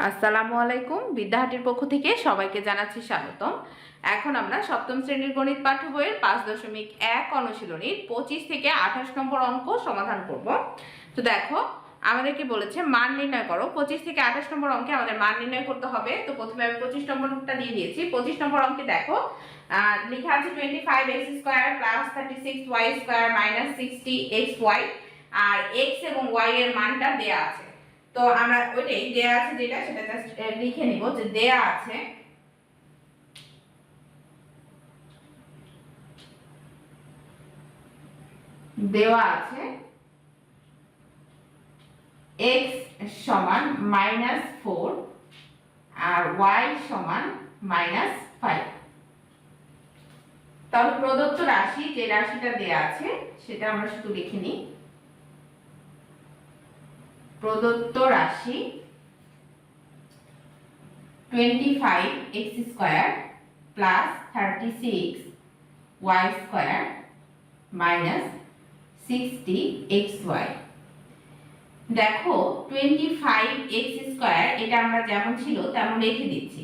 আসসালামু আলাইকুম। বিদ্যাহাটির পক্ষ থেকে সবাইকে জানাচ্ছি স্বাগতম। এখন আমরা সপ্তম শ্রেণীর গণিত পাঠ্য বইয়ের 5.1 অনুশীলনীর 25 থেকে 28 নম্বর অঙ্ক সমাধান করব। তো দেখো, আমাদেরকে বলেছে মান নির্ণয় করো। 25 থেকে 28 নম্বর অঙ্কে আমাদের মান নির্ণয় করতে হবে। তো প্রথমে আমি 25 নম্বরটা দিয়ে দিয়েছি। 25 নম্বর অঙ্কে দেখো লেখা আছে 25x square plus 36y square minus 60xy, আর x এবং y এর মানটা দেয়া আছে। তো আমরা ওইটাই দেয়া আছে যেটা সেটা জাস্ট লিখে নিব যে দেয়া আছে দেওয়া আছে x সমান -4 আর y সমান -5। তাহলে প্রদত্ত রাশি, যে রাশিটা দেয়া আছে সেটা আমরা শুধু লিখে নিই। প্রদত্ত রাশি 25x square plus 36y square minus 60xy। দেখো 25x স্কয়ার এটা আমরা যেমন ছিল তেমন লিখে দিচ্ছি,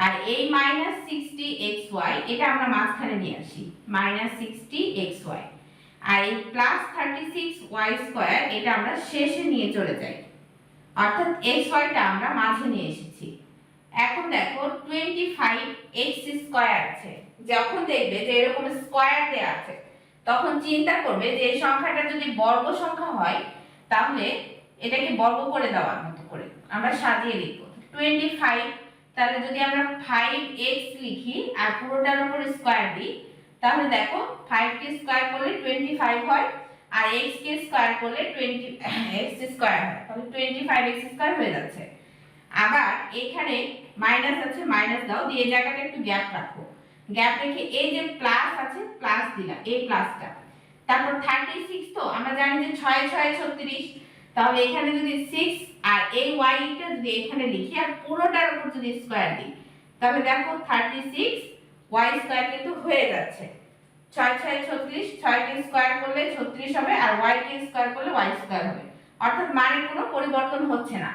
আর এই -60xy এটা আমরা মাঝখানে নিয়ে আসি, -60xy, আর এই +36y স্কয়ার এটা আমরা শেষে নিয়ে চলে যাই, অর্থাৎ xy টা আমরা মাঝে নিয়ে এসেছি। এখন দেখো 25x স্কয়ার আছে, যখন দেখবে যে এরকম স্কয়ার দেয়া আছে তখন চিন্তা করবে যে এই সংখ্যাটা যদি বর্গ সংখ্যা হয় তাহলে এটাকে বর্গ করে দেওয়ার মতো করে আমরা সাজিয়ে লিখব। 25, তাহলে যদি আমরা 5x লিখি আর পুরোটার উপর স্কয়ার দিই তাহলে দেখো 5 কে স্কয়ার করলে 25 হয়, আর x কে স্কয়ার করলে 20x স্কয়ার হয়, তাহলে 25x স্কয়ার হয়ে যাচ্ছে। আবার এখানে মাইনাস আছে, মাইনাস দাও, দিয়ে জায়গাটা একটু গ্যাপ রাখো, গ্যাপ রেখে এই যে প্লাস আছে প্লাস দিলাম, এই প্লাসটা, তারপর 36, তো আমরা জানি যে 6 6 36, তাহলে এখানে যদি 6 আর এই y টা যদি এখানে লিখি আর পুরোটার উপর যদি স্কয়ার দিই তাহলে দেখো 36 y স্কয়ার কিন্তু হয়ে যাচ্ছে। 6 6 36, 6 কে স্কয়ার করলে 36 হবে, আর y কে স্কয়ার করলে y স্কয়ার হবে, অর্থাৎ মানের কোনো পরিবর্তন হচ্ছে না।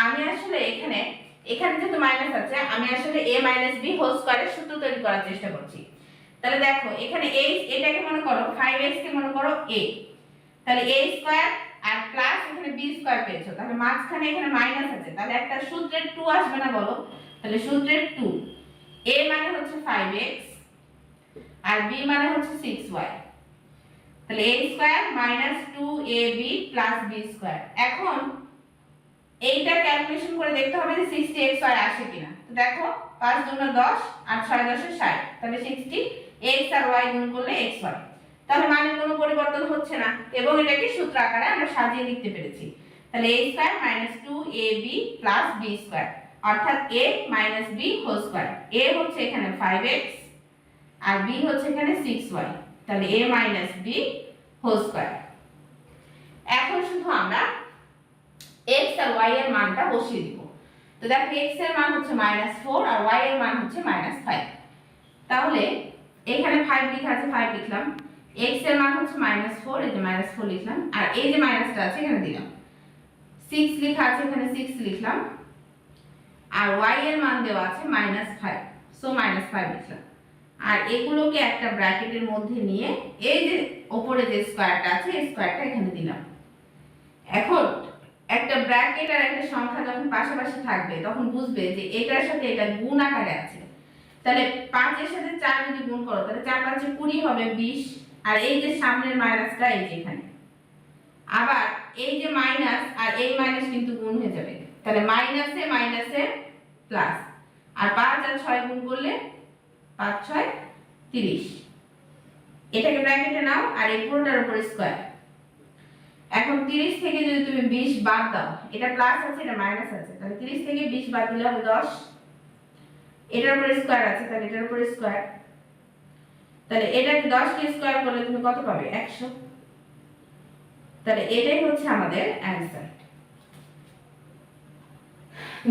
আমি আসলে এখানে যেহেতু মাইনাস আছে, আমি আসলে a - b হোল স্কয়ারের সূত্র তৈরি করার চেষ্টা করছি। তাহলে দেখো এখানে এটাকে মনে করো 5x কে মনে করো a, তাহলে a স্কয়ার আর প্লাস এখানে b স্কয়ার পেয়েছো, তাহলে মাঝখানে এখানে মাইনাস আছে, তাহলে একটা সূত্রের 2 আসবে না বলো? তাহলে সূত্রের 2, a মানে হচ্ছে 5x আর b মানে হচ্ছে 6y, তাহলে a square - 2ab + b square. এখন এইটা ক্যালকুলেশন করে দেখতে হবে যে 60xy আসে কিনা। তো দেখো 5 দুগুণে 10 আর 6 10 60, তাহলে 60x আর y গুণ করলে xy, তাহলে মানের কোনো পরিবর্তন হচ্ছে না এবং এটাকে সূত্র আকারে আমরা সাজিয়ে লিখতে পেরেছি। তাহলে a square - 2ab + b square, অর্থাৎ a - b whole square. a হচ্ছে এখানে 5x আর b হচ্ছে এখানে 6y, তাহলে a - b হোল স্কয়ার। এখন শুধু আমরা x আর y এর মানটা বসিয়ে দিব। তো দেখো x এর মান হচ্ছে -4 আর y এর মান হচ্ছে -5, তাহলে এখানে 5 লেখা আছে, 5 লিখলাম, x এর মান হচ্ছে -4, এই যে -4 লিখলাম, আর এই যে মাইনাসটা আছে এখানে দিলাম, 6 লেখা আছে এখানে 6 লিখলাম, আর y এর মান দেওয়া আছে -5, সো -5 লিখলাম, আর এগুলোকে একটা ব্র্যাকেটের মধ্যে নিয়ে এই যে উপরে যে স্কয়ারটা আছে এই স্কয়ারটা এখানে দিলাম। এখন একটা ব্র্যাকেট আর একটা সংখ্যা যখন পাশাপাশি থাকবে তখন বুঝবে যে এটার সাথে এটা গুণ আকারে আছে, তাহলে 5 এর সাথে 4 যদি গুণ করো তাহলে 4 5 এ 20 হবে 20, আর এই যে সামনের মাইনাসটা এই যে এখানে, আবার এই যে মাইনাস আর এই মাইনাস কিন্তু গুণ হয়ে যাবে, তাহলে মাইনাসে মাইনাসে প্লাস, আর 5 আর 6 গুণ করলে 5 6 30, এটাকে ব্র্যাকেটে নাও আর এই পুরোটার উপর স্কয়ার। এখন 30 থেকে যদি তুমি 20 বাদ দাও, এটা প্লাস আছে এটা মাইনাস আছে, তাহলে 30 থেকে 20 বাদ দিলে হবে 10, এটার উপর স্কয়ার আছে তাহলে এটার উপর স্কয়ার, তাহলে এটাকে 10 কে স্কয়ার করলে তুমি কত পাবে? 100। তাহলে এটাই হচ্ছে আমাদের অ্যানসার।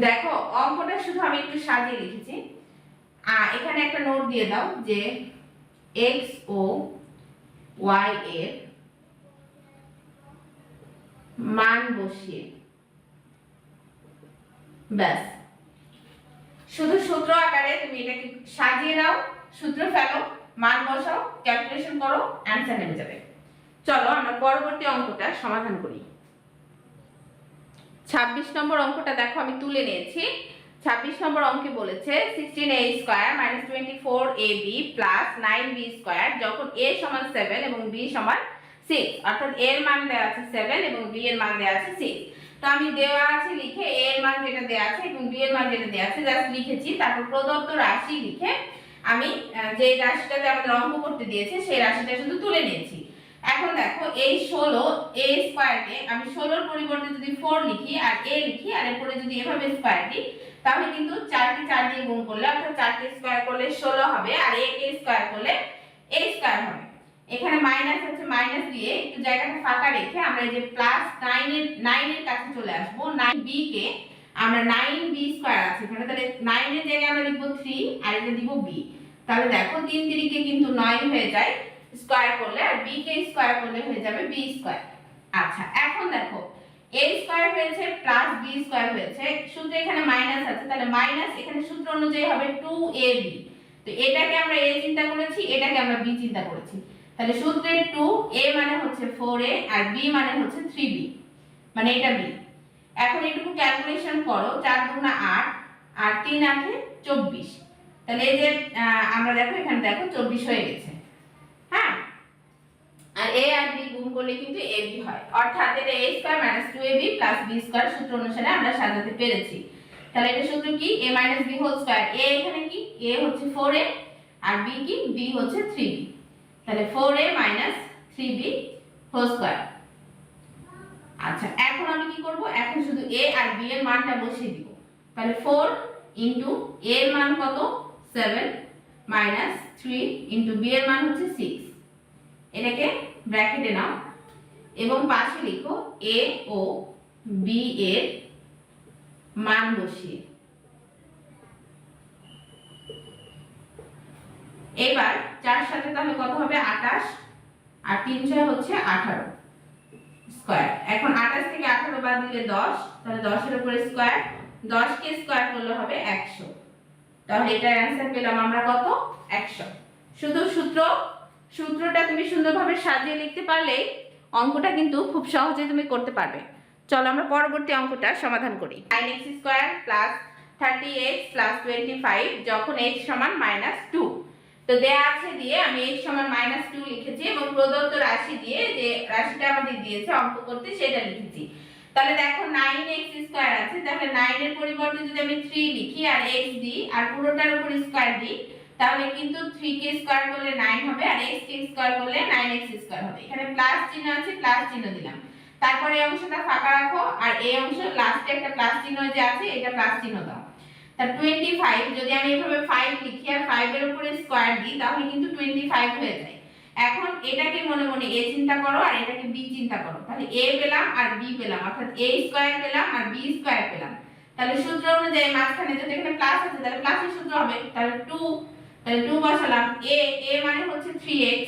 দেখো অঙ্কটা শুধু আমি একটু সাজিয়ে লিখেছি, এখানে একটা নোট দিয়ে দাও যে x ও y এর মান বসিয়ে ব্যাস শুধু সূত্র আকারে তুমি এটাকে সাজিয়ে নাও, সূত্র ফেলো, মান বসাও, ক্যালকুলেশন করো, অ্যানসার নেমে যাবে। চলো আমরা পরবর্তী অঙ্কটা সমাধান করি। 26 নম্বর অঙ্কটা দেখো আমি তুলে নিয়েছি। 26 নম্বর অঙ্কে বলেছে 16a² - 24ab + 9b² যখন a সমান 7 এবং b সমান 6, অর্থাৎ a এর মান দেওয়া আছে 7 এবং b এর মান দেওয়া আছে 6। তো আমি দেওয়া আছে লিখে a এর মান যেটা দেওয়া আছে এবং b এর মান যেটা দেওয়া আছে জাস্ট লিখেছি, তারপর প্রদত্ত রাশি লিখে আমি যে রাশিটাতে আমাদের অঙ্ক করতে দিয়েছে সেই রাশিটা শুধু তুলে নিয়েছি। এখন দেখো এই 16a² কে আমি 16 এর পরিবর্তে যদি 4 লিখি আর a লিখি আর এরপরে যদি এভাবে স্কয়ার দিই, তাহলে কিন্তু 4 কে 4 দিয়ে গুণ করলে অর্থাৎ 4 কে স্কয়ার করলে 16 হবে আর a কে স্কয়ার করলে a² হবে। এখানে মাইনাস আছে, মাইনাস দিয়ে একটু জায়গাটা ফাঁকা রেখে আমরা এই যে +9 এর কাছে চলে আসব। 9b কে আমরা 9b² আছে এখানে, তাহলে 9 এর জায়গায় আমরা লিখব 3 আর এটা দিব b। তাহলে দেখো 3 3 কে কিন্তু 9 হয়ে যায় স্কয়ার করলে, আর b কে স্কয়ার করলে হয়ে যাবে b²। আচ্ছা এখন দেখো a² হয়েছে প্লাস b² হয়েছে, সূত্রে এখানে মাইনাস আছে, তাহলে মাইনাস এখানে সূত্র অনুযায়ী হবে 2ab। তো এটাকে আমরা a চিন্তা করেছি, এটাকে আমরা b চিন্তা করেছি, তাহলে সূত্রের 2a মানে হচ্ছে 4a আর b মানে হচ্ছে 3b, মানে এটা b। এখন এটুকু ক্যালকুলেশন করো, 4 দুগুণা 8 আর 3 8 24, তাহলে এই যে আমরা দেখো এখানে দেখো 24 হয়ে গেছে। হ্যাঁ, আর a আর b গুণ করলে কিন্তু ab হয়, অর্থাৎ এটা a² - 2ab + b² সূত্র অনুসারে আমরা সাজাতে পেরেছি। তাহলে এটা সূত্র কি a - b²। a এখানে কি a হচ্ছে 4a আর b কি b হচ্ছে 3b, তাহলে 4a - 3b²। আচ্ছা এখন আমি কি করব, এখন শুধু a আর b এর মানটা বসিয়ে দিব। তাহলে 4 * a এর মান কত 7 - 3 * b এর মান হচ্ছে 6, এটাকে ব্র্যাকেটে নাও এবং পাশে লিখো a ও b এর মান বসিয়ে। এবার 4 সাথে তাহলে কত হবে 28 আর 3 6 হচ্ছে 18 স্কয়ার। এখন 28 থেকে 18 বাদ দিলে 10, তাহলে 10 এর উপরে স্কয়ার, 10 কে স্কয়ার করলে হবে 100। তাহলে এটার অ্যানসার পেলাম আমরা কত 100। শুধু সূত্রটা তুমি সুন্দরভাবে সাজিয়ে লিখতে পারলেই অঙ্কটা কিন্তু খুব সহজে তুমি করতে পারবে। চলো আমরা পরবর্তী অঙ্কটা সমাধান করি। 9x² + 30x + 25 যখন x সমান -2। তো দেয়া আছে দিয়ে আমি x সমান -2 লিখেছি এবং প্রদত্ত রাশি দিয়ে যে রাশিটা আমাদের দিয়েছে অঙ্ক করতে সেটা লিখেছি। তাহলে দেখো 9x² আছে, তাহলে 9 এর পরিবর্তে যদি আমি 3 লিখি আর x দিই আর পুরোটার উপর স্কয়ার দিই, তাহলে কিন্তু 3 কে স্কয়ার করলে 9 হবে আর x কে স্কয়ার করলে 9x² হবে। এখানে প্লাস চিহ্ন আছে, প্লাস চিহ্ন দিলাম, তারপরে এই অংশটা ফাঁকা রাখো আর এই অংশ লাস্টে একটা প্লাস চিহ্ন যে আছে এটা প্লাস চিহ্ন দাও। তা 25 যদি আমি এভাবে 5 লিখি আর 5 এর উপরে স্কয়ার দিই তাহলে কিন্তু 25 হয়ে যায়। এখন এটাকে মনে মনে a চিন্তা করো আর এটাকে b চিন্তা করো, তাহলে a পেলাম আর b পেলাম, অর্থাৎ a² পেলাম আর b² পেলাম। তাহলে সূত্র অনুযায়ী মাঝখানে যদি এখানে প্লাস আছে তাহলে প্লাসের সূত্র হবে, তাহলে 2 বসালাম। a মানে হচ্ছে 3x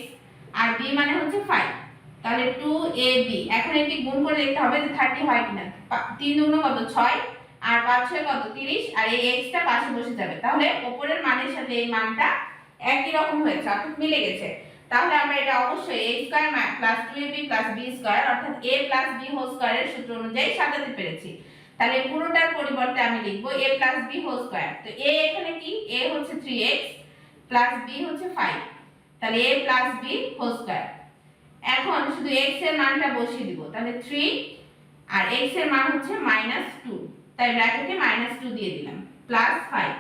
আর b মানে হচ্ছে 5, তাহলে 2ab। এখন এটি গুণ করে দেখতে হবে যে 30 হয় কিনা। 3 দুগুণ কত 6 আর 5 6 কত 30 আর এই x টা পাশে বসে যাবে, তাহলে উপরের মানের সাথে এই মানটা একই রকম হয়েছে অর্থাৎ মিলে গেছে। তাহলে আমরা এটা অবশ্যই a² + 2ab + b² অর্থাৎ a + b² এর সূত্র অনুযায়ী সাজাতে পেরেছি। তাহলে পুরোটার পরিবর্তে আমি লিখব a + b²। তো a এখানে কি a হচ্ছে 3x + b হচ্ছে 5, তাহলে a + b²। এখন শুধু x এর মানটা বসিয়ে দিব, তাহলে 3 আর x এর মান হচ্ছে -2, তাই ব্র্যাকেটে -2 দিয়ে দিলাম +5।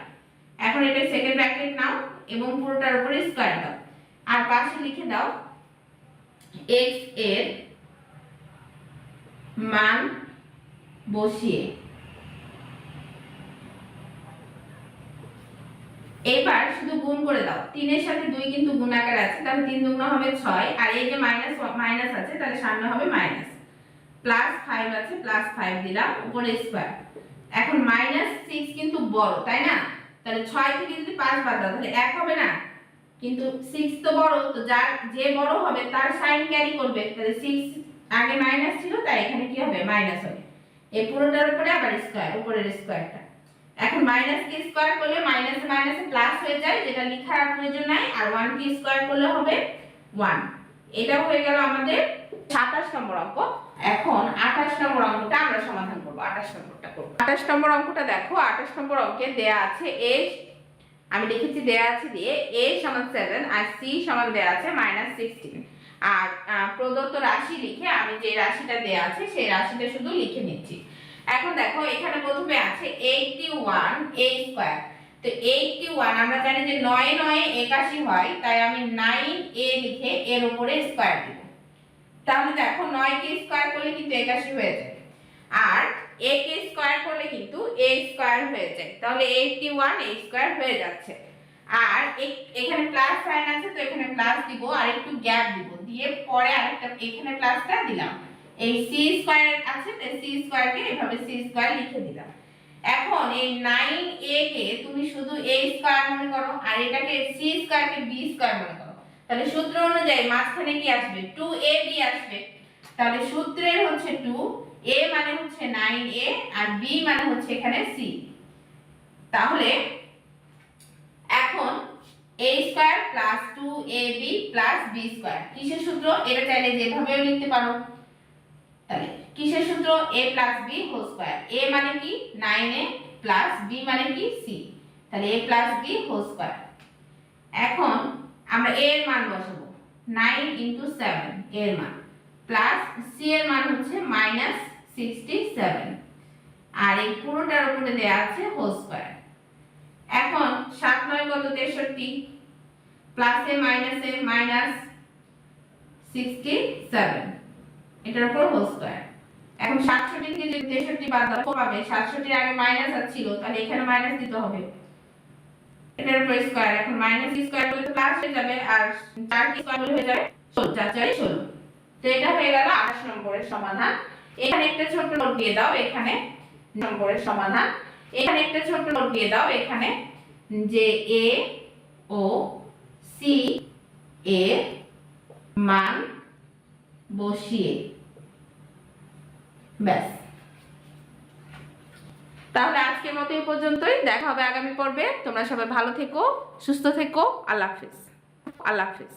এখন এটা সেকেন্ড ব্র্যাকেট নাও এবং পুরোটার উপরে স্কয়ার দাও আর পাশে লিখে দাও x এর মান বসিয়ে। এবার শুধু গুণ করে দাও, 3 এর সাথে 2 কিন্তু গুণ আকারে আছে, তাহলে 3 দুগুণ হবে 6 আর এই যে মাইনাস আছে তাহলে সামনে হবে মাইনাস, +5 আছে +5 দিলাম উপরে স্কয়ার। এখন -6 কিন্তু বড় তাই না, তাহলে 6 থেকে যদি 5 বাদ দাও তাহলে 1 হবে না, কিন্তু 6 তো বড়, তো যে বড় হবে তার সাইন ক্যারি করবে, তাহলে 6 আগে মাইনাস ছিল তাই এখানে কি হবে মাইনাস হবে। এই পুরোটার উপরে আবার স্কয়ার, উপরের স্কয়ারটা। এখন মাইনাস কে স্কয়ার করলে মাইনাসে মাইনাসে প্লাস হয়ে যায়, যেটা লেখার আর প্রয়োজন নাই। আর 1 কে স্কয়ার করলে হবে 1। এটাও হয়ে গেল আমাদের 27 নম্বর অঙ্ক। এখন 28 নম্বর অঙ্কটা আমরা সমাধান করব। 28 নম্বরটা করব। 28 নম্বর অঙ্কটা দেখো, 28 নম্বর অঙ্কে দেয়া আছে a, আমি লিখেছি দেয়া আছে দিয়ে a সমান 7 আর c সমান দেয়া আছে -16। আর প্রদত্ত রাশি লিখে আমি যে রাশিটা দেয়া আছে সেই রাশিটা শুধু লিখে নিচ্ছি। এখন দেখো এখানে প্রথমে আছে 81 a স্কয়ার। তো 81 আমরা জানি যে 9 9 81 হয়, তাই আমি 9a লিখে এর উপরে স্কয়ার দেব। তাহলে দেখো 9 কে স্কয়ার করলে কিন্তু 81 হয়ে যায়, আর a কে স্কয়ার করলে কিন্তু a স্কয়ার হয়ে যায়। তাহলে 81 a স্কয়ার হয়ে যাচ্ছে। আর এখানে প্লাস সাইন আছে, তো এখানে প্লাস দিব আর একটু গ্যাপ দিব, দিয়ে পরে আরেকটা এখানে প্লাসটা দিলাম। এই c স্কয়ার আছে, তাই c স্কয়ার কে এভাবে c স্কয়ার লিখে দিলাম। এখন এই 9a কে তুমি শুধু a স্কয়ার মনে করো, আর এটাকে c স্কয়ার কে b স্কয়ার মনে করো। তাহলে সূত্র অনুযায়ী মাঝখানে কি আসবে? 2ab আসবে। তাহলে সূত্রের হচ্ছে 2, a মানে হচ্ছে 9a আর b মানে হচ্ছে এখানে c। তাহলে এখন a square plus 2ab plus b square কিসের সূত্র? এটা চাইলে যেভাবেও লিখতে পারো। তাহলে কিসের সূত্র? a plus b whole square. a মানে কি 9a প্লাস b মানে কি c। তাহলে a plus b whole square. এখন আমরা a এর মান বসাবো, 9 ইনটু 7 এর মান, প্লাস c এর মান হচ্ছে -67, আর এই পুরোটার উপরে দেয়া আছে হোল স্কয়ার। এখন 7 9 কত? 63, প্লাসে মাইনাসে -67, এটার উপর হোল স্কয়ার। এখন 67 থেকে যদি 63 বাদ দাও পাবে 67 এর আগে মাইনাস ছিল, তাহলে এখানে মাইনাস দিতে হবে, এটার উপর স্কয়ার। এখন মাইনাস স্কয়ার করলে প্লাস হয়ে যাবে, আর 4 স্কয়ার করলে হয়ে যাবে 16, 4 4 16। তো এটা হয়ে গেল 28 নম্বরের সমাধান। এখানে একটা ছোট নোট দিয়ে দাও, এখানে নম্বরের সমাধান। এখানে একটা ছোট নোট দিয়ে দাও, এখানে যে a ও c এর মান বসিয়ে, ব্যাস। তাহলে আজকের মতো এই পর্যন্তই, দেখা হবে আগামী পর্বে। তোমরা সবাই ভালো থেকো, সুস্থ থেকো। আল্লাহ হাফেজ। আল্লাহ হাফেজ।